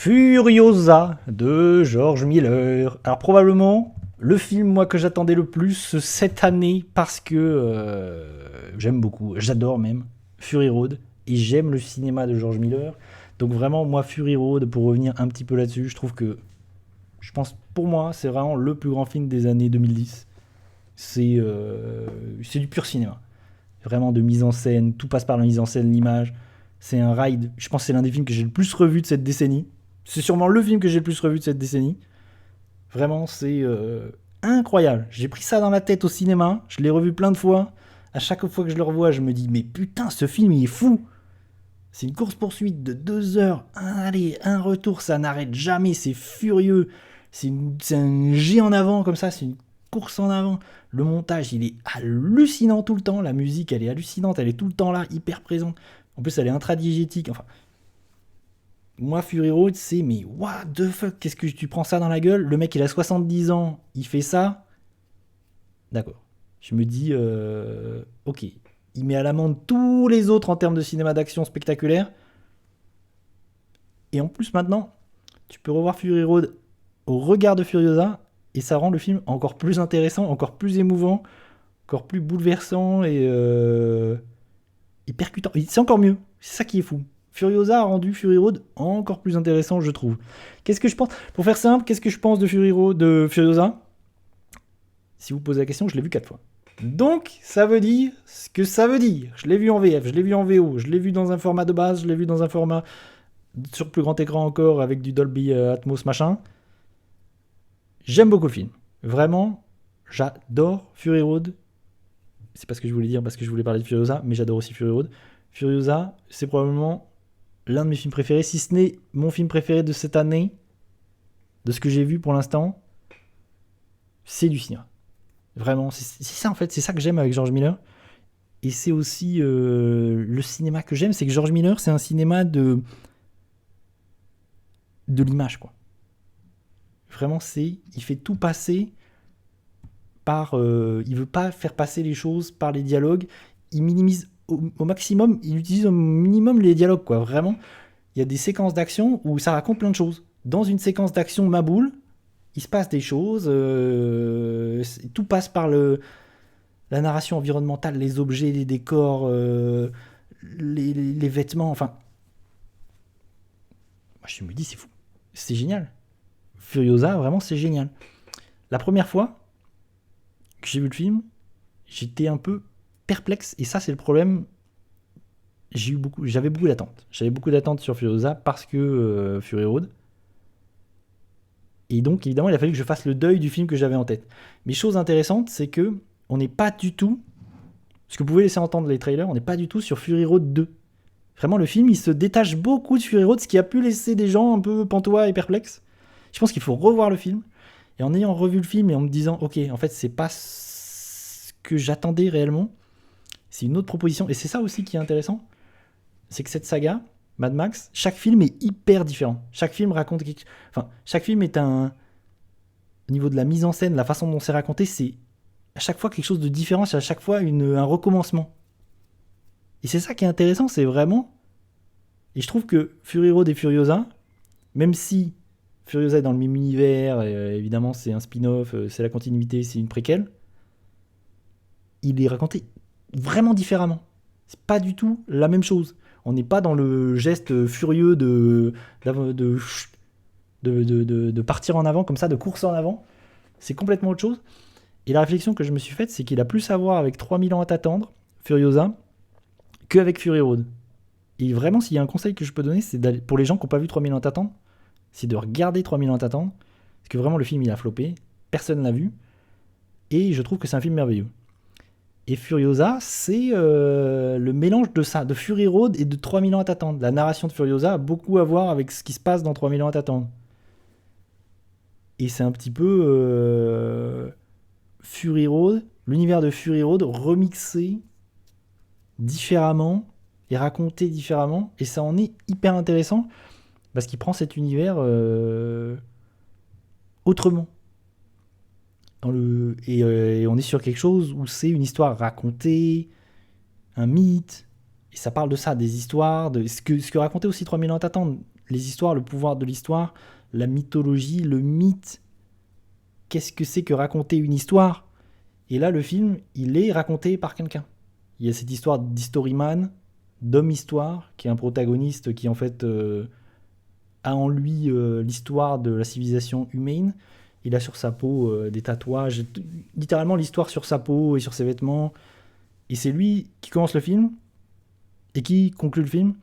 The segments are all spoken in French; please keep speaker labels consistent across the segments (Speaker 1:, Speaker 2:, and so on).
Speaker 1: Furiosa de George Miller. Alors probablement le film moi que j'attendais le plus cette année parce que j'aime beaucoup, j'adore même Fury Road et j'aime le cinéma de George Miller. Donc vraiment moi Fury Road, pour revenir un petit peu là-dessus, je trouve que je pense pour moi c'est vraiment le plus grand film des années 2010. C'est du pur cinéma. Vraiment de mise en scène, tout passe par la mise en scène, l'image. C'est un ride. Je pense que c'est l'un des films que j'ai le plus revu de cette décennie. C'est sûrement le film que j'ai le plus revu de cette décennie. Vraiment, c'est incroyable. J'ai pris ça dans la tête au cinéma. Je l'ai revu plein de fois. À chaque fois que je le revois, je me dis, mais putain, ce film, il est fou. C'est une course-poursuite de 2 heures. Un aller, un retour, ça n'arrête jamais. C'est furieux. C'est un jet en avant comme ça. C'est une course en avant. Le montage, il est hallucinant tout le temps. La musique, elle est hallucinante. Elle est tout le temps là, hyper présente. En plus, elle est intradiégétique. Enfin, moi, Fury Road, c'est mais what the fuck, qu'est-ce que tu prends ça dans la gueule? Le mec, il a 70 ans, il fait ça. D'accord. Je me dis, ok, il met à l'amende tous les autres en termes de cinéma d'action spectaculaire. Et en plus, maintenant, tu peux revoir Fury Road au regard de Furiosa, et ça rend le film encore plus intéressant, encore plus émouvant, encore plus bouleversant et percutant. C'est encore mieux. C'est ça qui est fou. Furiosa a rendu Fury Road encore plus intéressant, je trouve. Qu'est-ce que je pense? Pour faire simple, qu'est-ce que je pense de Fury Road, de Furiosa? Si vous posez la question, je l'ai vu 4 fois. Donc, ça veut dire ce que ça veut dire. Je l'ai vu en VF, je l'ai vu en VO, je l'ai vu dans un format de base, je l'ai vu dans un format sur plus grand écran encore avec du Dolby Atmos machin. J'aime beaucoup le film. Vraiment, j'adore Fury Road. C'est pas ce que je voulais dire parce que je voulais parler de Furiosa, mais j'adore aussi Fury Road. Furiosa, c'est probablement l'un de mes films préférés, si ce n'est mon film préféré de cette année, de ce que j'ai vu pour l'instant, c'est du cinéma. Vraiment, c'est ça en fait, c'est ça que j'aime avec George Miller. Et c'est aussi le cinéma que j'aime, c'est que George Miller, c'est un cinéma de l'image, quoi. Vraiment, il fait tout passer par, il veut pas faire passer les choses par les dialogues. Il minimise au maximum, il utilise au minimum les dialogues, quoi. Vraiment, il y a des séquences d'action où ça raconte plein de choses. Dans une séquence d'action Maboule, il se passe des choses, tout passe par la narration environnementale, les objets, les décors, les vêtements, enfin. Moi, je me dis, c'est fou. C'est génial. Furiosa, vraiment, c'est génial. La première fois que j'ai vu le film, j'étais un peu perplexe, et ça, c'est le problème. J'avais beaucoup d'attentes. J'avais beaucoup d'attentes sur Furiosa parce que Fury Road. Et donc, évidemment, il a fallu que je fasse le deuil du film que j'avais en tête. Mais chose intéressante, c'est que on n'est pas du tout, ce que vous pouvez laisser entendre les trailers, on n'est pas du tout sur Fury Road 2. Vraiment, le film, il se détache beaucoup de Fury Road, ce qui a pu laisser des gens un peu pantois et perplexes. Je pense qu'il faut revoir le film. Et en ayant revu le film et en me disant, ok, en fait, c'est pas ce que j'attendais réellement. C'est une autre proposition. Et c'est ça aussi qui est intéressant. C'est que cette saga, Mad Max, chaque film est hyper différent. Chaque film raconte quelque... Enfin, chaque film est un... Au niveau de la mise en scène, la façon dont c'est raconté, c'est à chaque fois quelque chose de différent, c'est à chaque fois un recommencement. Et c'est ça qui est intéressant, c'est vraiment... Et je trouve que Fury Road et Furiosa, même si Furiosa est dans le même univers, évidemment c'est un spin-off, c'est la continuité, c'est une préquelle, il est raconté vraiment différemment. C'est pas du tout la même chose. On n'est pas dans le geste furieux de partir en avant comme ça, de course en avant. C'est complètement autre chose. Et la réflexion que je me suis faite, c'est qu'il a plus à voir avec 3000 ans à t'attendre, Furiosa, qu'avec Fury Road. Et vraiment, s'il y a un conseil que je peux donner, c'est pour les gens qui n'ont pas vu 3000 ans à t'attendre, c'est de regarder 3000 ans à t'attendre, parce que vraiment le film il a floppé, personne ne l'a vu, et je trouve que c'est un film merveilleux. Et Furiosa, c'est le mélange de ça, de Fury Road et de 3000 ans à t'attendre. La narration de Furiosa a beaucoup à voir avec ce qui se passe dans 3000 ans à t'attendre. Et c'est un petit peu Fury Road, l'univers de Fury Road remixé différemment et raconté différemment. Et ça en est hyper intéressant parce qu'il prend cet univers autrement. Et on est sur quelque chose où c'est une histoire racontée, un mythe, et ça parle de ça, des histoires, de ce que racontait aussi 3000 ans à t'attendre, les histoires, le pouvoir de l'histoire, la mythologie, le mythe. Qu'est-ce que c'est que raconter une histoire? Et là, le film, il est raconté par quelqu'un. Il y a cette histoire d'historyman, d'homme-histoire, qui est un protagoniste qui, en fait, a en lui l'histoire de la civilisation humaine. Il a sur sa peau des tatouages, littéralement l'histoire sur sa peau et sur ses vêtements. Et c'est lui qui commence le film et qui conclut le film.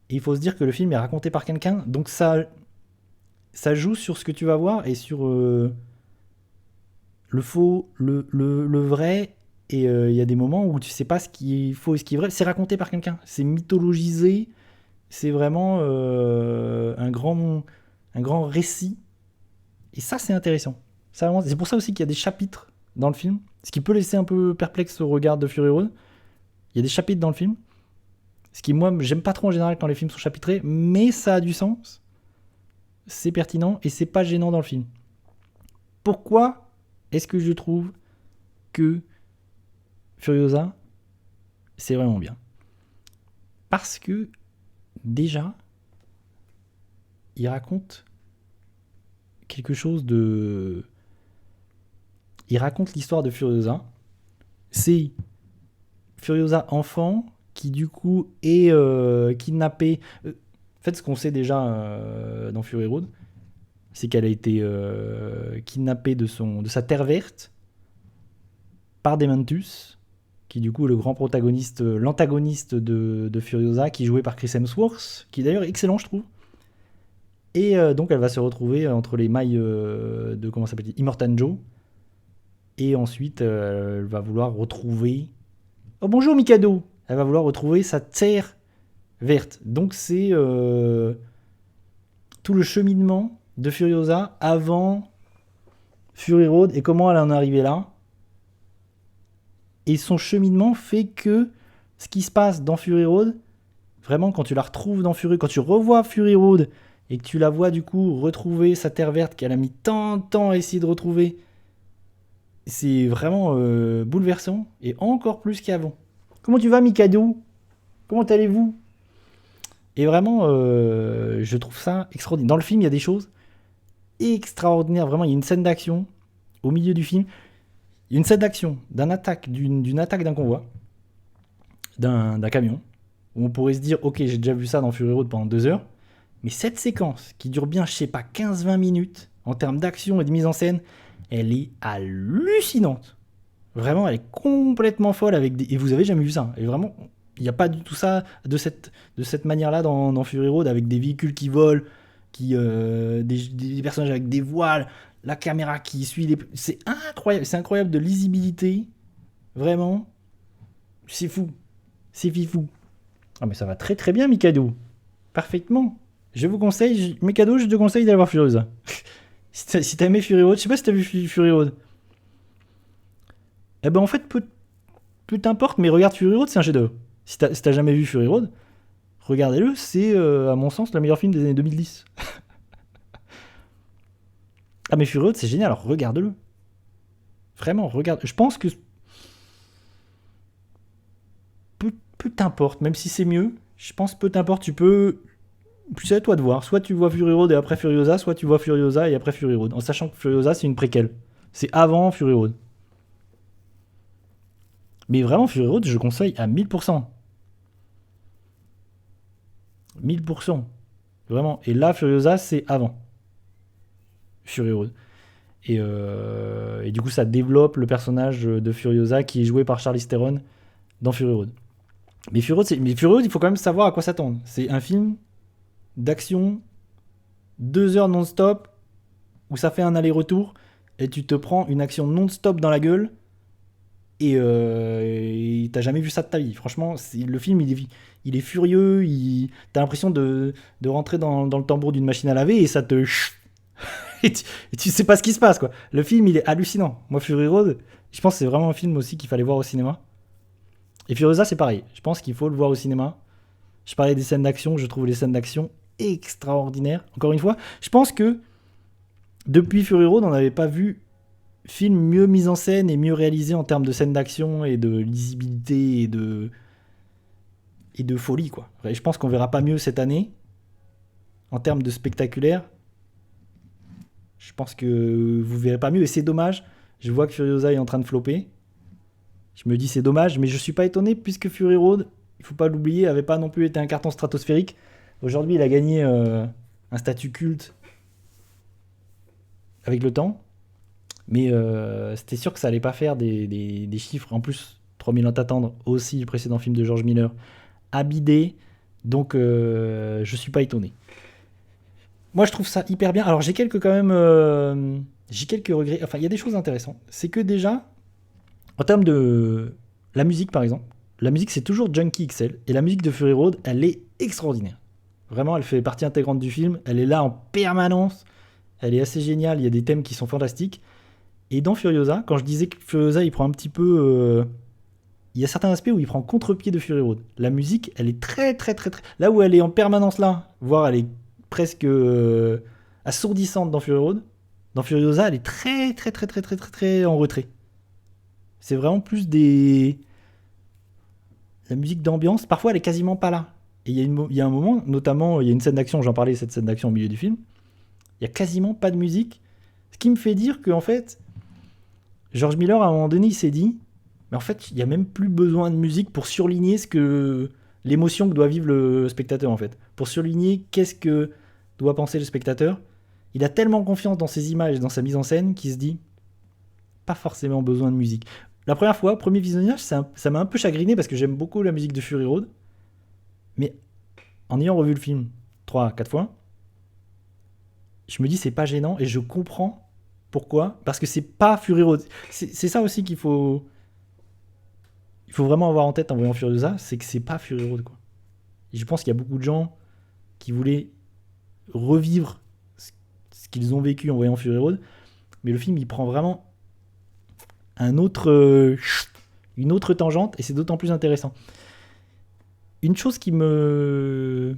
Speaker 1: Et il faut se dire que le film est raconté par quelqu'un. Donc ça joue sur ce que tu vas voir et sur le faux, le vrai. Et il y a des moments où tu sais pas ce qui est faux et ce qui est vrai. C'est raconté par quelqu'un. C'est mythologisé. C'est vraiment un grand récit. Et ça, c'est intéressant. C'est pour ça aussi qu'il y a des chapitres dans le film. Ce qui peut laisser un peu perplexe au regard de Fury Road. Il y a des chapitres dans le film. Ce qui, moi, j'aime pas trop en général quand les films sont chapitrés. Mais ça a du sens. C'est pertinent et c'est pas gênant dans le film. Pourquoi est-ce que je trouve que Furiosa, c'est vraiment bien? Parce que, déjà, il raconte quelque chose de... Il raconte l'histoire de Furiosa. C'est Furiosa enfant qui, du coup, est kidnappée. En fait, ce qu'on sait déjà dans Fury Road, c'est qu'elle a été kidnappée de sa terre verte par Dementus, qui du coup est le grand protagoniste, l'antagoniste de Furiosa, qui est joué par Chris Hemsworth, qui est d'ailleurs excellent, je trouve. Et donc elle va se retrouver entre les mailles de, comment s'appelle-t-il, Immortan Joe. Et ensuite, elle va vouloir retrouver... Oh bonjour Mikado! Elle va vouloir retrouver sa terre verte. Donc c'est tout le cheminement de Furiosa avant Fury Road et comment elle en est arrivée là. Et son cheminement fait que ce qui se passe dans Fury Road, vraiment quand tu la retrouves dans Fury, quand tu revois Fury Road et que tu la vois du coup retrouver sa terre verte qu'elle a mis tant de temps à essayer de retrouver, c'est vraiment bouleversant et encore plus qu'avant. Comment tu vas Mikado? Comment allez-vous? Et vraiment, je trouve ça extraordinaire. Dans le film, il y a des choses extraordinaires. Vraiment, il y a une scène d'action au milieu du film. Il y a une scène d'action d'une attaque d'un convoi, d'un camion, où on pourrait se dire, ok, j'ai déjà vu ça dans Fury Road pendant 2 heures. Mais cette séquence, qui dure bien, je sais pas, 15-20 minutes, en termes d'action et de mise en scène, elle est hallucinante. Vraiment, elle est complètement folle. Et vous avez jamais vu ça. Et vraiment, il n'y a pas du tout ça de cette manière-là dans Fury Road, avec des véhicules qui volent, des personnages avec des voiles, la caméra qui suit les... C'est incroyable de lisibilité. Vraiment. C'est fou. C'est fifou. Ah mais ça va très très bien Mikado. Parfaitement. Je vous conseille, Mikado, je te conseille d'aller voir Furiosa. Si t'as aimé Fury Road, je sais pas si t'as vu Fury Road. Eh ben en fait, peu t'importe, mais regarde Fury Road, c'est un chef-d'œuvre. Si t'as jamais vu Fury Road, regardez-le, c'est à mon sens le meilleur film des années 2010. Ah mais Fury Road c'est génial, alors regarde-le. Vraiment, regarde. Je pense que peu t'importe, même si c'est mieux, je pense peu t'importe, tu peux... C'est à toi de voir. Soit tu vois Fury Road et après Furiosa, soit tu vois Furiosa et après Fury Road. En sachant que Furiosa c'est une préquelle. C'est avant Fury Road. Mais vraiment Fury Road je conseille à 1000%. 1000%. Vraiment. Et là Furiosa c'est avant Fury Road. Et du coup ça développe le personnage de Furiosa qui est joué par Charlize Theron dans Fury Road. Mais Fury Road, il faut quand même savoir à quoi s'attendre. C'est un film d'action, 2 heures non-stop, où ça fait un aller-retour, et tu te prends une action non-stop dans la gueule, et t'as jamais vu ça de ta vie. Franchement, le film, il est furieux, t'as l'impression de rentrer dans le tambour d'une machine à laver, et ça te... et tu sais pas ce qui se passe, quoi. Le film, il est hallucinant. Moi, Fury Road, je pense que c'est vraiment un film aussi qu'il fallait voir au cinéma. Et Furiosa, c'est pareil. Je pense qu'il faut le voir au cinéma. Je parlais des scènes d'action. Je trouve les scènes d'action extraordinaires. Encore une fois, je pense que depuis Fury Road, on n'avait pas vu film mieux mis en scène et mieux réalisé en termes de scènes d'action et de lisibilité et de folie, quoi. Je pense qu'on verra pas mieux cette année. en termes de spectaculaire, je pense que vous verrez pas mieux. Et c'est dommage. Je vois que Furiosa est en train de flopper. Je me dis c'est dommage, mais je suis pas étonné puisque Fury Road, il faut pas l'oublier, avait pas non plus été un carton stratosphérique. Aujourd'hui, il a gagné un statut culte avec le temps. Mais c'était sûr que ça allait pas faire des chiffres. En plus, 3000 ans t'attendre aussi du précédent film de George Miller a bidé. Donc je suis pas étonné. Moi je trouve ça hyper bien. Alors j'ai quelques quand même j'ai quelques regrets. Enfin il y a des choses intéressantes. C'est que déjà en termes de la musique par exemple, la musique c'est toujours Junkie XL et la musique de Fury Road elle est extraordinaire. Vraiment elle fait partie intégrante du film. Elle est là en permanence. Elle est assez géniale. Il y a des thèmes qui sont fantastiques. Et dans Furiosa, quand je disais que Furiosa il prend un petit peu il y a certains aspects où il prend contre-pied de Fury Road. La musique, elle est très, très, très, très. Là où elle est en permanence là, voire elle est presque assourdissante dans Fury Road, dans Furiosa, elle est très, très, très, très, très, très, très en retrait. C'est vraiment plus des. La musique d'ambiance, parfois elle est quasiment pas là. Et il y a un moment, notamment, il y a une scène d'action, j'en parlais, cette scène d'action au milieu du film, il y a quasiment pas de musique. Ce qui me fait dire qu'en fait, George Miller, à un moment donné, il s'est dit mais en fait, il n'y a même plus besoin de musique pour surligner l'émotion que doit vivre le spectateur, en fait. Pour surligner qu'est-ce que doit penser le spectateur. Il a tellement confiance dans ses images, dans sa mise en scène, qu'il se dit, pas forcément besoin de musique. La première fois, premier visionnage, ça m'a un peu chagriné parce que j'aime beaucoup la musique de Fury Road. Mais en ayant revu le film 3-4 fois, je me dis, c'est pas gênant et je comprends pourquoi. Parce que c'est pas Fury Road. C'est ça aussi qu'il faut vraiment avoir en tête en voyant Furiosa, c'est que c'est pas Fury Road, quoi. Et je pense qu'il y a beaucoup de gens qui voulaient revivre ce qu'ils ont vécu en voyant Fury Road, mais le film il prend vraiment une autre tangente et c'est d'autant plus intéressant. Une chose qui me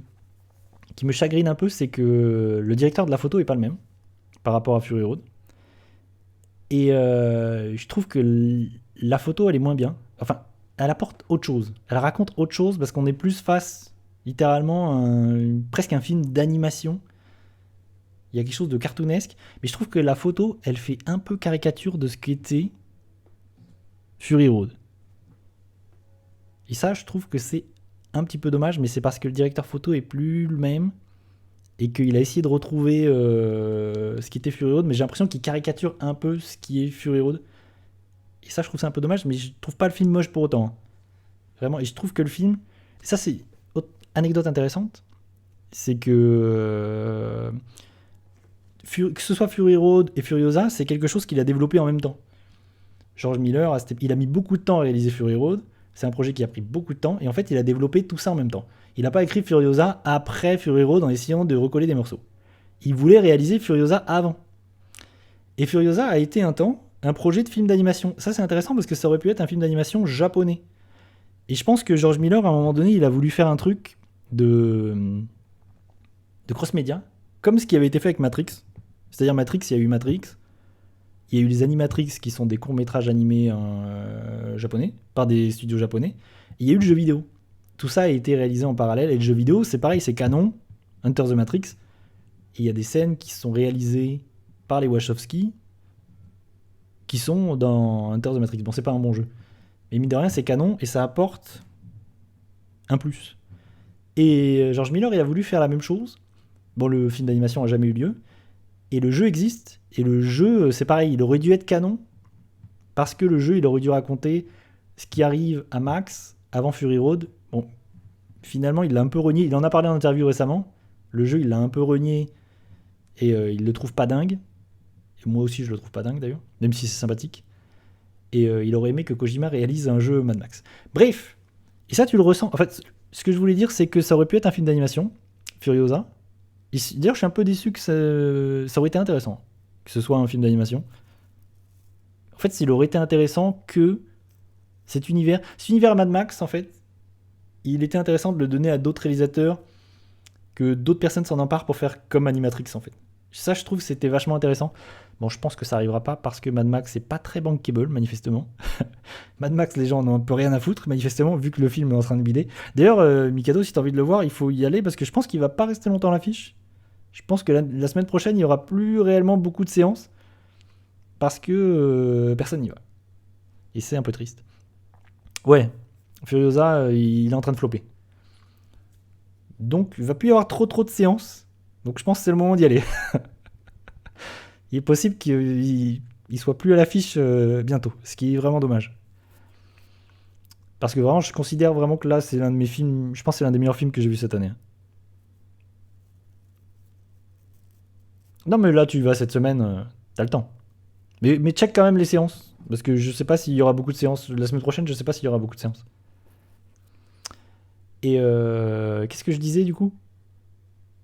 Speaker 1: chagrine un peu, c'est que le directeur de la photo est pas le même par rapport à Fury Road. Et je trouve que la photo elle est moins bien. Enfin, elle apporte autre chose. Elle raconte autre chose parce qu'on est plus face, littéralement, presque un film d'animation. Il y a quelque chose de cartoonesque. Mais je trouve que la photo, elle fait un peu caricature de ce qu'était Fury Road. Et ça, je trouve que c'est un petit peu dommage, mais c'est parce que le directeur photo est plus le même et qu'il a essayé de retrouver ce qui était Fury Road, mais j'ai l'impression qu'il caricature un peu ce qui est Fury Road. Et ça, je trouve ça un peu dommage, mais je trouve pas le film moche pour autant. Vraiment, et je trouve que le film... Ça, c'est anecdote intéressante. C'est que... que ce soit Fury Road et Furiosa, c'est quelque chose qu'il a développé en même temps. George Miller, il a mis beaucoup de temps à réaliser Fury Road. C'est un projet qui a pris beaucoup de temps. Et en fait, il a développé tout ça en même temps. Il n'a pas écrit Furiosa après Fury Road en essayant de recoller des morceaux. Il voulait réaliser Furiosa avant. Et Furiosa a été un temps un projet de film d'animation. Ça, c'est intéressant parce que ça aurait pu être un film d'animation japonais. Et je pense que George Miller, à un moment donné, il a voulu faire un truc de cross-média, comme ce qui avait été fait avec Matrix. C'est-à-dire Matrix, il y a eu Matrix, il y a eu les Animatrix qui sont des courts-métrages animés japonais, par des studios japonais, et il y a eu le jeu vidéo. Tout ça a été réalisé en parallèle, et le jeu vidéo, c'est pareil, c'est canon, Enter the Matrix, et il y a des scènes qui sont réalisées par les Wachowski, qui sont dans Enter the Matrix. Bon, c'est pas un bon jeu. Mais mine de rien, c'est canon et ça apporte un plus. Et George Miller, il a voulu faire la même chose. Bon, le film d'animation n'a jamais eu lieu. Et le jeu existe. Et le jeu, c'est pareil, il aurait dû être canon. Parce que le jeu, il aurait dû raconter ce qui arrive à Max avant Fury Road. Bon, finalement, il l'a un peu renié. Il en a parlé en interview récemment. Le jeu, il l'a un peu renié. Et il le trouve pas dingue. Et moi aussi, je le trouve pas dingue d'ailleurs. Même si c'est sympathique. Et il aurait aimé que Kojima réalise un jeu Mad Max. Bref, et ça tu le ressens. En fait, ce que je voulais dire, c'est que ça aurait pu être un film d'animation, Furiosa. D'ailleurs, je suis un peu déçu que ça aurait été intéressant, que ce soit un film d'animation. En fait, s'il aurait été intéressant que cet univers Mad Max, en fait, il était intéressant de le donner à d'autres réalisateurs, que d'autres personnes s'en emparent pour faire comme Animatrix, en fait. Ça, je trouve que c'était vachement intéressant. Bon, je pense que ça arrivera pas parce que Mad Max c'est pas très bankable, manifestement. Mad Max, les gens n'ont un peu rien à foutre, manifestement, vu que le film est en train de bider. D'ailleurs, Mikado, si t'as envie de le voir, il faut y aller parce que je pense qu'il va pas rester longtemps à l'affiche. Je pense que la semaine prochaine, il y aura plus réellement beaucoup de séances parce que personne n'y va. Et c'est un peu triste. Ouais, Furiosa, il est en train de flopper. Donc, il va plus y avoir trop de séances. Donc, je pense que c'est le moment d'y aller. Il est possible qu'il soit plus à l'affiche bientôt, ce qui est vraiment dommage. Parce que vraiment, je considère vraiment que là, c'est l'un de mes films. Je pense que c'est l'un des meilleurs films que j'ai vu cette année. Non, mais là, tu vas cette semaine, t'as le temps. Mais check quand même les séances. Parce que je sais pas s'il y aura beaucoup de séances. La semaine prochaine, je sais pas s'il y aura beaucoup de séances. Et qu'est-ce que je disais du coup?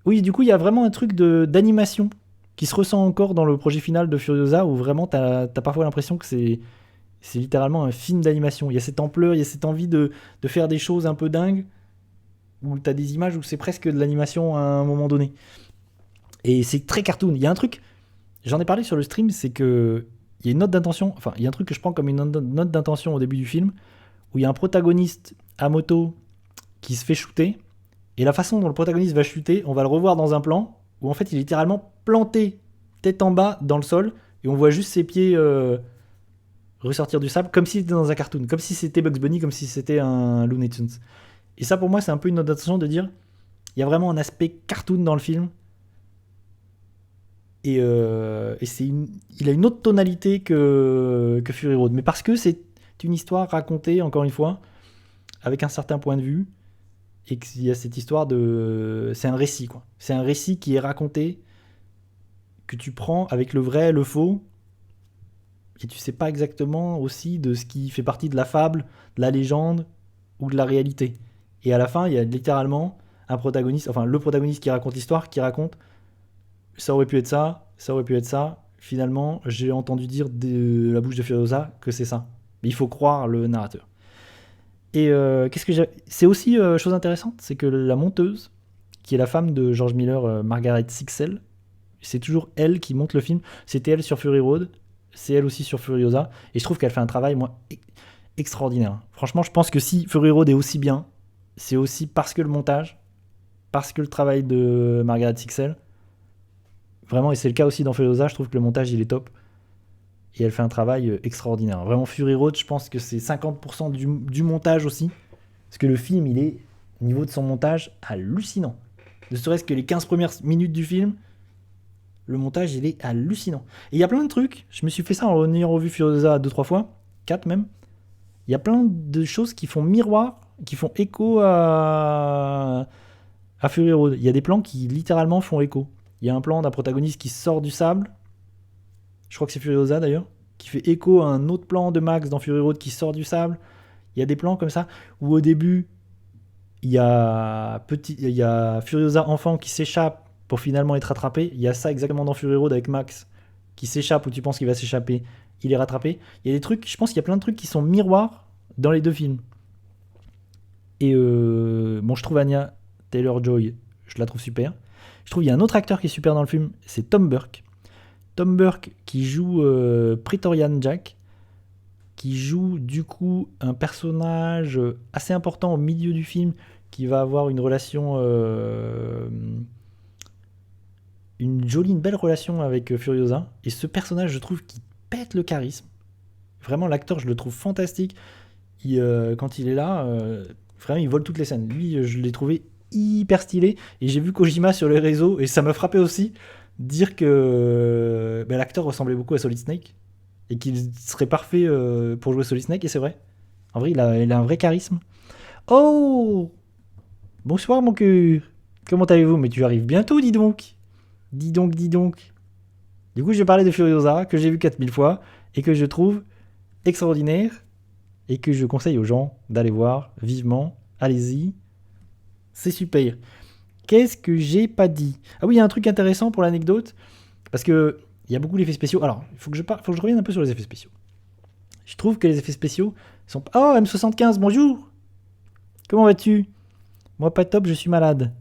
Speaker 1: Oui, du coup, il y a vraiment un truc d'animation qui se ressent encore dans le projet final de Furiosa où vraiment t'as parfois l'impression que c'est littéralement un film d'animation. Il y a cette ampleur, il y a cette envie de faire des choses un peu dingues où t'as des images où c'est presque de l'animation à un moment donné. Et c'est très cartoon. Il y a un truc, j'en ai parlé sur le stream, c'est que il y a une note d'intention, enfin, il y a un truc que je prends comme une note d'intention au début du film où il y a un protagoniste à moto qui se fait shooter. Et la façon dont le protagoniste va chuter, on va le revoir dans un plan où en fait il est littéralement planté tête en bas dans le sol et on voit juste ses pieds ressortir du sable comme s'il était dans un cartoon, comme si c'était Bugs Bunny, comme si c'était un Looney Tunes. Et ça pour moi c'est un peu une note d'attention de dire il y a vraiment un aspect cartoon dans le film et il a une autre tonalité que Fury Road. Mais parce que c'est une histoire racontée encore une fois avec un certain point de vue et qu'il y a cette histoire de... C'est un récit, quoi. C'est un récit qui est raconté, que tu prends avec le vrai, le faux, et tu sais pas exactement aussi de ce qui fait partie de la fable, de la légende ou de la réalité. Et à la fin, il y a littéralement un protagoniste, enfin le protagoniste qui raconte l'histoire, qui raconte ça aurait pu être ça, ça aurait pu être ça. Finalement, j'ai entendu dire de la bouche de Furiosa que c'est ça. Mais il faut croire le narrateur. Et qu'est-ce que j'ai... C'est aussi chose intéressante, c'est que la monteuse, qui est la femme de George Miller, Margaret Sixel, c'est toujours elle qui monte le film. C'était elle sur Fury Road, c'est elle aussi sur Furiosa, et je trouve qu'elle fait un travail, moi, extraordinaire. Franchement, je pense que si Fury Road est aussi bien, c'est aussi parce que le montage, parce que le travail de Margaret Sixel, vraiment, et c'est le cas aussi dans Furiosa, je trouve que le montage, il est top. Et elle fait un travail extraordinaire. Vraiment, Fury Road, je pense que c'est 50% du montage aussi. Parce que le film, il est, au niveau de son montage, hallucinant. Ne serait-ce que les 15 premières minutes du film, le montage, il est hallucinant. Et il y a plein de trucs. Je me suis fait ça en ayant revu Furiosa 2-3 fois, 4 même. Il y a plein de choses qui font miroir, qui font écho à Fury Road. Il y a des plans qui littéralement font écho. Il y a un plan d'un protagoniste qui sort du sable. Je crois que c'est Furiosa d'ailleurs. Qui fait écho à un autre plan de Max dans Fury Road qui sort du sable. Il y a des plans comme ça où au début, il y a Furiosa enfant qui s'échappe pour finalement être rattrapé. Il y a ça exactement dans Fury Road avec Max qui s'échappe où tu penses qu'il va s'échapper. Il est rattrapé. Il y a des trucs, je pense qu'il y a plein de trucs qui sont miroirs dans les deux films. Et bon, je trouve Anya Taylor-Joy, je la trouve super. Je trouve qu'il y a un autre acteur qui est super dans le film, c'est Tom Burke. Tom Burke qui joue Praetorian Jack, qui joue du coup un personnage assez important au milieu du film, qui va avoir une relation, une jolie, une belle relation avec Furiosa. Et ce personnage, je trouve qu'il pète le charisme. Vraiment, l'acteur, je le trouve fantastique. Quand il est là, vraiment, il vole toutes les scènes. Lui, je l'ai trouvé hyper stylé. Et j'ai vu Kojima sur les réseaux, et ça m'a frappé aussi, dire que l'acteur ressemblait beaucoup à Solid Snake. Et qu'il serait parfait pour jouer Solid Snake, et c'est vrai. En vrai, il a un vrai charisme. Oh, bonsoir mon cœur. Comment allez-vous? Mais tu arrives bientôt, dis donc. Dis donc, dis donc. Du coup, je vais parler de Furiosa, que j'ai vu 4000 fois, et que je trouve extraordinaire, et que je conseille aux gens d'aller voir vivement. Allez-y, c'est super. Qu'est-ce que j'ai pas dit? Ah oui, il y a un truc intéressant pour l'anecdote, parce que il y a beaucoup d'effets spéciaux. Alors, il faut que je revienne un peu sur les effets spéciaux. Je trouve que les effets spéciaux sont... Oh, M75, bonjour. Comment vas-tu? Moi, pas top, je suis malade.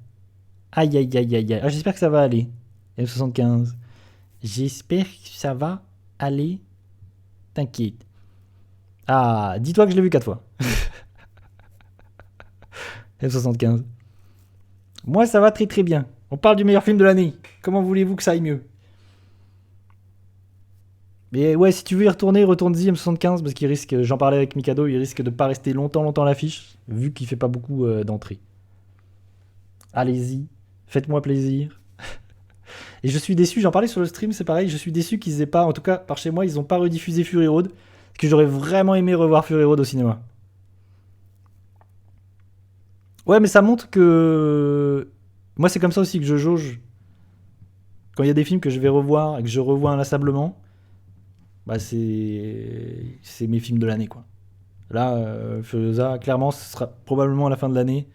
Speaker 1: Aïe, aïe, aïe, aïe, aïe. Ah, j'espère que ça va aller. M75. J'espère que ça va aller. T'inquiète. Ah, dis-toi que je l'ai vu 4 fois. M75. Moi, ça va très très bien. On parle du meilleur film de l'année. Comment voulez-vous que ça aille mieux? Mais ouais, si tu veux y retourner, retourne-y M75 parce qu'il risque, j'en parlais avec Mikado, il risque de pas rester longtemps à l'affiche, vu qu'il fait pas beaucoup d'entrées. Allez-y, faites-moi plaisir. Et je suis déçu, j'en parlais sur le stream, c'est pareil, je suis déçu qu'ils aient pas, en tout cas par chez moi, ils ont pas rediffusé Fury Road, parce que j'aurais vraiment aimé revoir Fury Road au cinéma. Ouais, mais ça montre que... Moi, c'est comme ça aussi que je jauge. Quand il y a des films que je vais revoir et que je revois inlassablement, bah c'est mes films de l'année, quoi. Là, Furiosa, clairement, ce sera probablement à la fin de l'année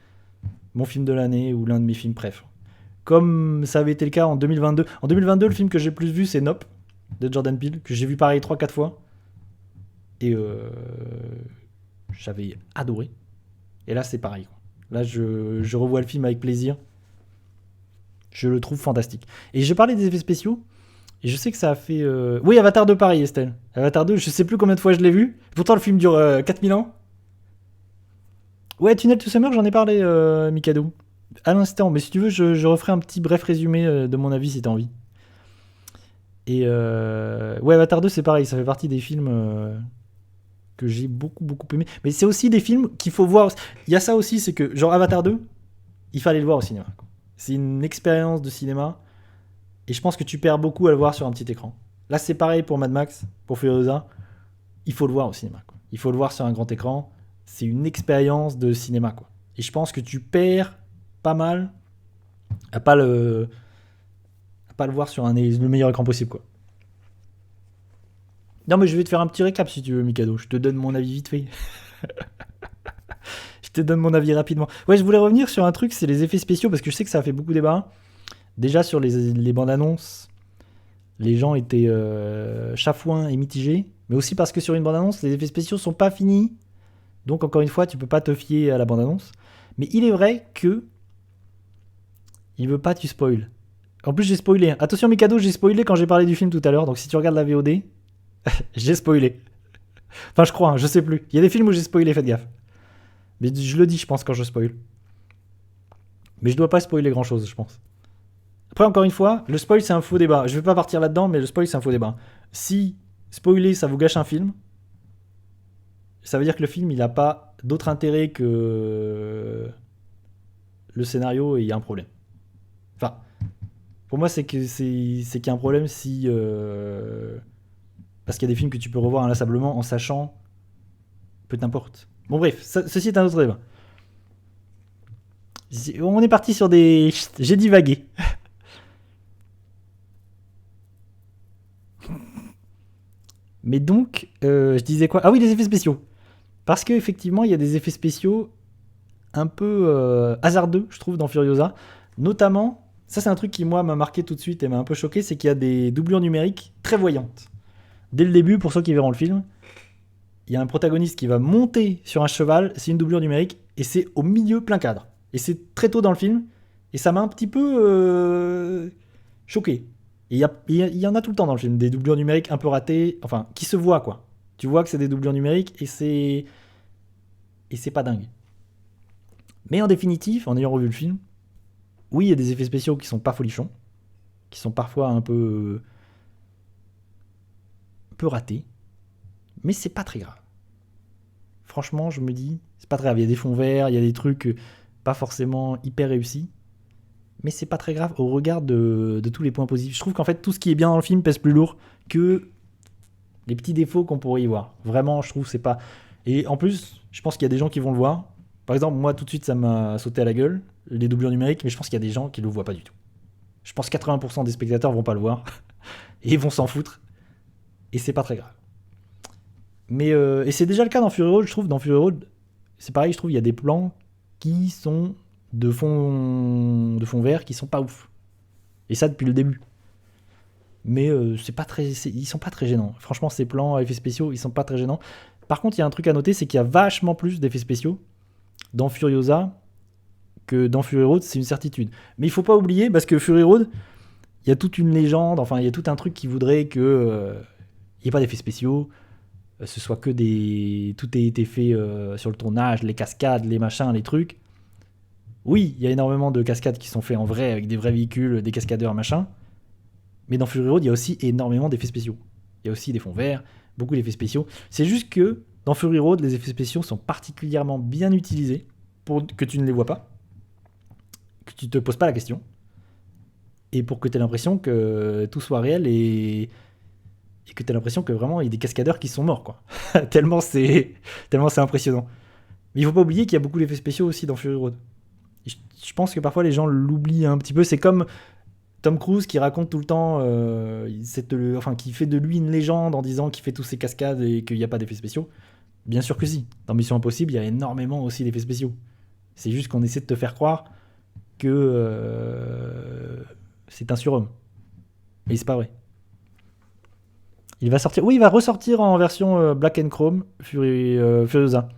Speaker 1: mon film de l'année ou l'un de mes films préf. Comme ça avait été le cas en 2022. En 2022, le film que j'ai le plus vu, c'est Nope, de Jordan Peele, que j'ai vu pareil 3-4 fois. Et j'avais adoré. Et là, c'est pareil, quoi. Là, je revois le film avec plaisir. Je le trouve fantastique. Et je parlais des effets spéciaux. Et je sais que ça a fait... Oui, Avatar 2, pareil, Estelle. Avatar 2, je sais plus combien de fois je l'ai vu. Pourtant, le film dure 4000 ans. Ouais, Tunnel to Summer, j'en ai parlé, Mikado. À l'instant, mais si tu veux, je referai un petit bref résumé de mon avis si t'as envie. Et ouais, Avatar 2, c'est pareil, ça fait partie des films que j'ai beaucoup, beaucoup aimé. Mais c'est aussi des films qu'il faut voir. Il y a ça aussi, c'est que, genre Avatar 2, il fallait le voir au cinéma. C'est une expérience de cinéma. Et je pense que tu perds beaucoup à le voir sur un petit écran. Là, c'est pareil pour Mad Max, pour Furiosa. Il faut le voir au cinéma, quoi. Il faut le voir sur un grand écran. C'est une expérience de cinéma, quoi. Et je pense que tu perds pas mal à pas le voir sur le meilleur écran possible, quoi. Non, mais je vais te faire un petit récap si tu veux, Mikado. Je te donne mon avis vite fait. Je te donne mon avis rapidement. Ouais, je voulais revenir sur un truc, c'est les effets spéciaux, parce que je sais que ça a fait beaucoup débat. Déjà sur les bandes annonces, les gens étaient chafouins et mitigés, mais aussi parce que sur une bande annonce, les effets spéciaux sont pas finis. Donc encore une fois, tu peux pas te fier à la bande annonce. Mais il est vrai que il veut pas que tu spoil. En plus, j'ai spoilé. Attention, Mikado, j'ai spoilé quand j'ai parlé du film tout à l'heure. Donc si tu regardes la VOD, j'ai spoilé. Enfin, je crois, hein, je sais plus. Il y a des films où j'ai spoilé, faites gaffe. Mais je le dis, je pense, quand je spoil. Mais je dois pas spoiler grand chose, je pense. Après, encore une fois, le spoil, c'est un faux débat. Je vais pas partir là-dedans, mais le spoil, c'est un faux débat. Si spoiler, ça vous gâche un film, ça veut dire que le film, il a pas d'autre intérêt que le scénario et il y a un problème. Enfin, pour moi, c'est qu'il y a un problème si... parce qu'il y a des films que tu peux revoir inlassablement en sachant peu n'importe. Bon bref, ceci est un autre débat. On est parti sur des... J'ai divagué. Mais donc, je disais quoi? Ah oui, les effets spéciaux. Parce qu'effectivement, il y a des effets spéciaux un peu hasardeux, je trouve, dans Furiosa. Notamment, ça c'est un truc qui, moi, m'a marqué tout de suite et m'a un peu choqué, c'est qu'il y a des doublures numériques très voyantes. Dès le début, pour ceux qui verront le film, il y a un protagoniste qui va monter sur un cheval, c'est une doublure numérique, et c'est au milieu plein cadre. Et c'est très tôt dans le film, et ça m'a un petit peu choqué. Et il y en a tout le temps dans le film, des doublures numériques un peu ratées, enfin, qui se voient, quoi. Tu vois que c'est des doublures numériques, et c'est pas dingue. Mais en définitive, en ayant revu le film, oui, il y a des effets spéciaux qui sont pas folichons, qui sont parfois un peu ratés, mais c'est pas très grave. Franchement, je me dis, c'est pas très grave. Il y a des fonds verts, il y a des trucs pas forcément hyper réussis, mais c'est pas très grave au regard de tous les points positifs. Je trouve qu'en fait, tout ce qui est bien dans le film pèse plus lourd que les petits défauts qu'on pourrait y voir. Vraiment, je trouve que c'est pas... Et en plus, je pense qu'il y a des gens qui vont le voir. Par exemple, moi, tout de suite, ça m'a sauté à la gueule, les doublures numériques, mais je pense qu'il y a des gens qui le voient pas du tout. Je pense que 80% des spectateurs vont pas le voir, et ils vont s'en foutre, et c'est pas très grave. Mais et c'est déjà le cas dans Fury Road, je trouve. Dans Fury Road, c'est pareil, je trouve, il y a des plans qui sont de fond vert qui sont pas ouf. Et ça depuis le début. Mais c'est pas très, ils sont pas très gênants. Franchement, ces plans à effets spéciaux, ils sont pas très gênants. Par contre, il y a un truc à noter, c'est qu'il y a vachement plus d'effets spéciaux dans Furiosa que dans Fury Road, c'est une certitude. Mais il faut pas oublier, parce que Fury Road, il y a toute une légende, enfin, il y a tout un truc qui voudrait que il n'y ait pas d'effets spéciaux, ce soit que des... Tout ait été fait sur le tournage, les cascades, les machins, les trucs. Oui, il y a énormément de cascades qui sont faites en vrai avec des vrais véhicules, des cascadeurs, machin. Mais dans Fury Road, il y a aussi énormément d'effets spéciaux. Il y a aussi des fonds verts, beaucoup d'effets spéciaux. C'est juste que dans Fury Road, les effets spéciaux sont particulièrement bien utilisés pour que tu ne les vois pas, que tu te poses pas la question, et pour que tu aies l'impression que tout soit réel et que tu aies l'impression que vraiment il y a des cascadeurs qui sont morts, quoi. tellement c'est impressionnant. Mais il faut pas oublier qu'il y a beaucoup d'effets spéciaux aussi dans Fury Road. Je pense que parfois les gens l'oublient un petit peu. C'est comme Tom Cruise qui raconte tout le temps, qui fait de lui une légende en disant qu'il fait tous ses cascades et qu'il n'y a pas d'effets spéciaux. Bien sûr que si. Dans Mission Impossible, il y a énormément aussi d'effets spéciaux. C'est juste qu'on essaie de te faire croire que c'est un surhomme. Mais c'est pas vrai. Il va sortir. Oui, il va ressortir en version Black and Chrome, Furiosa.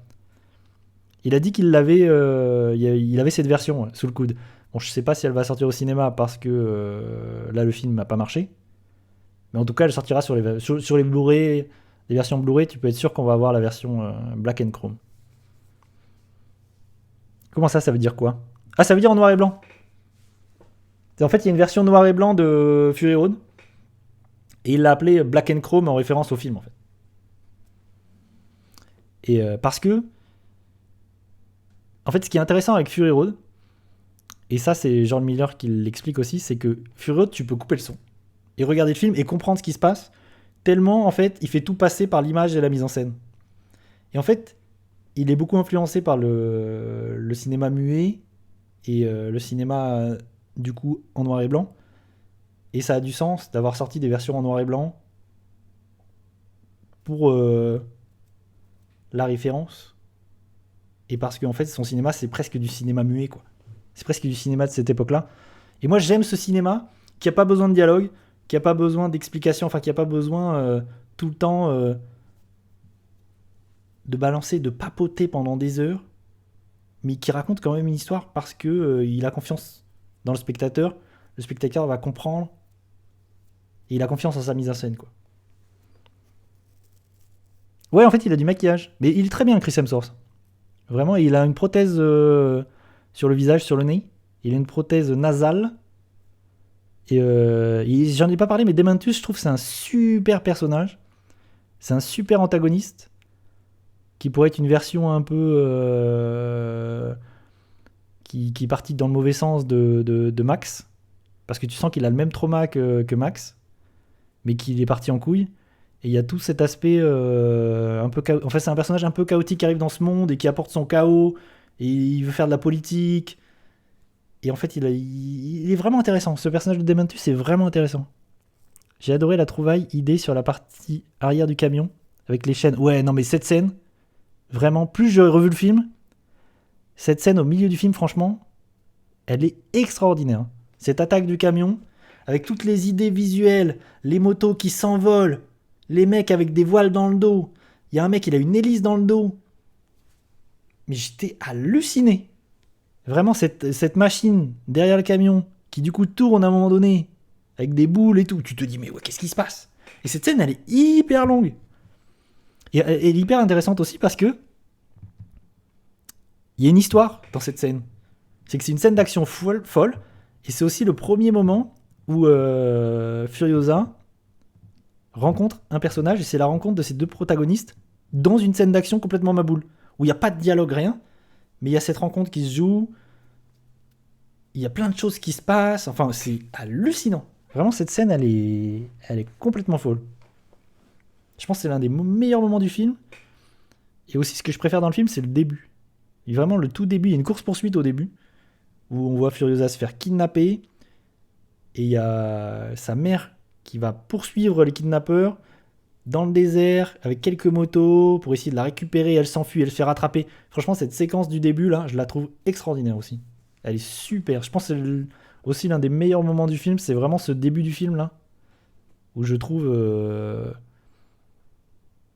Speaker 1: Il a dit qu'il avait cette version sous le coude. Bon, je sais pas si elle va sortir au cinéma parce que là le film n'a pas marché. Mais en tout cas, elle sortira sur les Blu-ray, les versions Blu-ray. Tu peux être sûr qu'on va avoir la version Black and Chrome. Comment ça veut dire quoi? Ah, ça veut dire en noir et blanc. En fait, il y a une version noir et blanc de Fury Road. Et il l'a appelé Black and Chrome en référence au film, en fait. Et parce que, en fait, ce qui est intéressant avec Fury Road, et ça, c'est George Miller qui l'explique aussi, c'est que Fury Road, tu peux couper le son et regarder le film et comprendre ce qui se passe, tellement, en fait, il fait tout passer par l'image et la mise en scène. Et en fait, il est beaucoup influencé par le cinéma muet et le cinéma, du coup, en noir et blanc. Et ça a du sens d'avoir sorti des versions en noir et blanc pour la référence. Et parce qu'en fait, son cinéma, c'est presque du cinéma muet, quoi. C'est presque du cinéma de cette époque-là. Et moi, j'aime ce cinéma qui a pas besoin de dialogue, qui a pas besoin d'explication, enfin, qui a pas besoin tout le temps de balancer, de papoter pendant des heures, mais qui raconte quand même une histoire parce que il a confiance dans le spectateur. Le spectateur va comprendre et il a confiance en sa mise en scène, quoi. Ouais, en fait, il a du maquillage, mais il est très bien, Chris Hemsworth. Vraiment, il a une prothèse sur le visage, sur le nez. Il a une prothèse nasale. Et j'en ai pas parlé, mais Dementus, je trouve que c'est un super personnage. C'est un super antagoniste qui pourrait être une version un peu qui est partie dans le mauvais sens de Max, parce que tu sens qu'il a le même trauma que Max, mais qu'il est parti en couille. Et il y a tout cet aspect un peu en fait, c'est un personnage un peu chaotique qui arrive dans ce monde et qui apporte son chaos et il veut faire de la politique. Et en fait, il est vraiment intéressant. Ce personnage de Dementus est vraiment intéressant. J'ai adoré la trouvaille idée sur la partie arrière du camion avec les chaînes. Ouais, non mais cette scène, vraiment, plus j'ai revu le film, cette scène au milieu du film, franchement, elle est extraordinaire. Cette attaque du camion, avec toutes les idées visuelles, les motos qui s'envolent, les mecs avec des voiles dans le dos. Il y a un mec, il a une hélice dans le dos. Mais j'étais halluciné. Vraiment, cette machine derrière le camion, qui du coup tourne à un moment donné, avec des boules et tout, tu te dis, mais ouais, qu'est-ce qui se passe? Et cette scène, elle est hyper longue. Et elle est hyper intéressante aussi parce que il y a une histoire dans cette scène. C'est que c'est une scène d'action folle, et c'est aussi le premier moment où Furiosa rencontre un personnage, et c'est la rencontre de ces deux protagonistes dans une scène d'action complètement maboule, où il n'y a pas de dialogue, rien, mais il y a cette rencontre qui se joue, il y a plein de choses qui se passent, enfin c'est hallucinant. Vraiment, cette scène, elle est complètement folle. Je pense que c'est l'un des meilleurs moments du film, et aussi ce que je préfère dans le film, c'est le début. Et vraiment, le tout début, il y a une course-poursuite au début, où on voit Furiosa se faire kidnapper, et il y a sa mère qui va poursuivre les kidnappeurs dans le désert avec quelques motos pour essayer de la récupérer. Elle s'enfuit, elle se fait rattraper. Franchement, cette séquence du début là, je la trouve extraordinaire aussi. Elle est super. Je pense que c'est aussi l'un des meilleurs moments du film. C'est vraiment ce début du film là où je trouve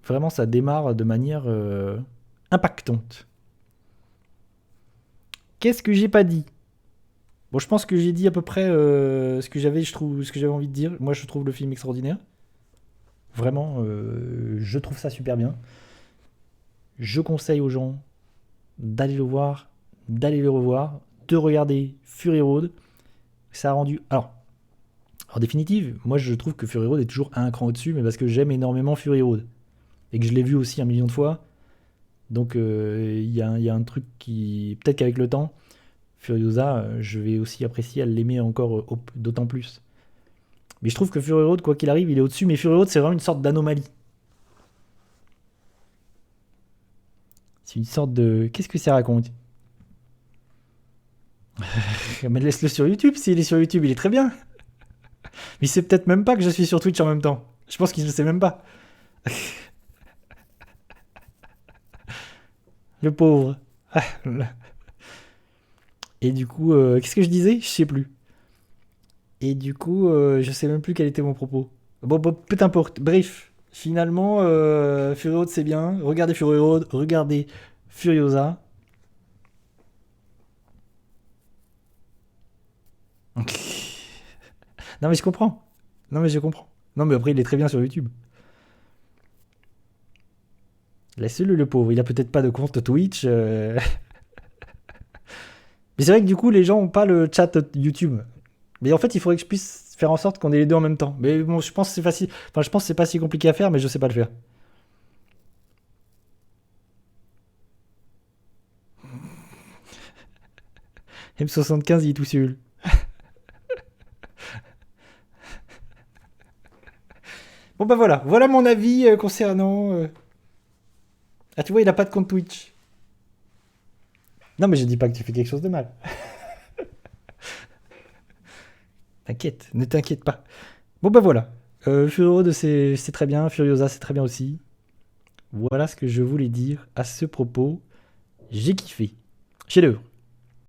Speaker 1: vraiment ça démarre de manière impactante. Qu'est-ce que j'ai pas dit? Bon, je pense que j'ai dit à peu près ce que j'avais envie de dire. Moi, je trouve le film extraordinaire. Vraiment, je trouve ça super bien. Je conseille aux gens d'aller le voir, d'aller le revoir, de regarder Fury Road. Ça a rendu... Alors, en définitive, moi je trouve que Fury Road est toujours un cran au-dessus, mais parce que j'aime énormément Fury Road. Et que je l'ai vu aussi 1 million de fois. Donc il y a un truc qui... Peut-être qu'avec le temps, Furiosa, je vais aussi apprécier à l'aimer encore d'autant plus. Mais je trouve que Fury Road, quoi qu'il arrive, il est au-dessus. Mais Fury Road, c'est vraiment une sorte d'anomalie. C'est une sorte de... Qu'est-ce que ça raconte? Mais laisse-le sur YouTube. S'il est sur YouTube, il est très bien. Mais il sait peut-être même pas que je suis sur Twitch en même temps. Je pense qu'il ne le sait même pas. Le pauvre. Et du coup, qu'est-ce que je disais? Je sais plus. Et du coup, je sais même plus quel était mon propos. Bon, peu importe. Bref, finalement, Fury Road c'est bien. Regardez Fury Road, regardez Furiosa. Non mais je comprends. Non mais je comprends. Non mais après il est très bien sur YouTube. Laisse-le pauvre. Il a peut-être pas de compte Twitch. Mais c'est vrai que du coup les gens ont pas le chat YouTube. Mais en fait il faudrait que je puisse faire en sorte qu'on ait les deux en même temps. Mais bon je pense que c'est facile. Enfin je pense que c'est pas si compliqué à faire mais je sais pas le faire. M75 il est tout seul. Bon bah voilà, voilà mon avis concernant... Ah tu vois, il a pas de compte Twitch. Non mais je dis pas que tu fais quelque chose de mal. T'inquiète, ne t'inquiète pas. Bon bah voilà, Fury Road c'est très bien, Furiosa c'est très bien aussi. Voilà ce que je voulais dire à ce propos. J'ai kiffé. Chef-d'œuvre.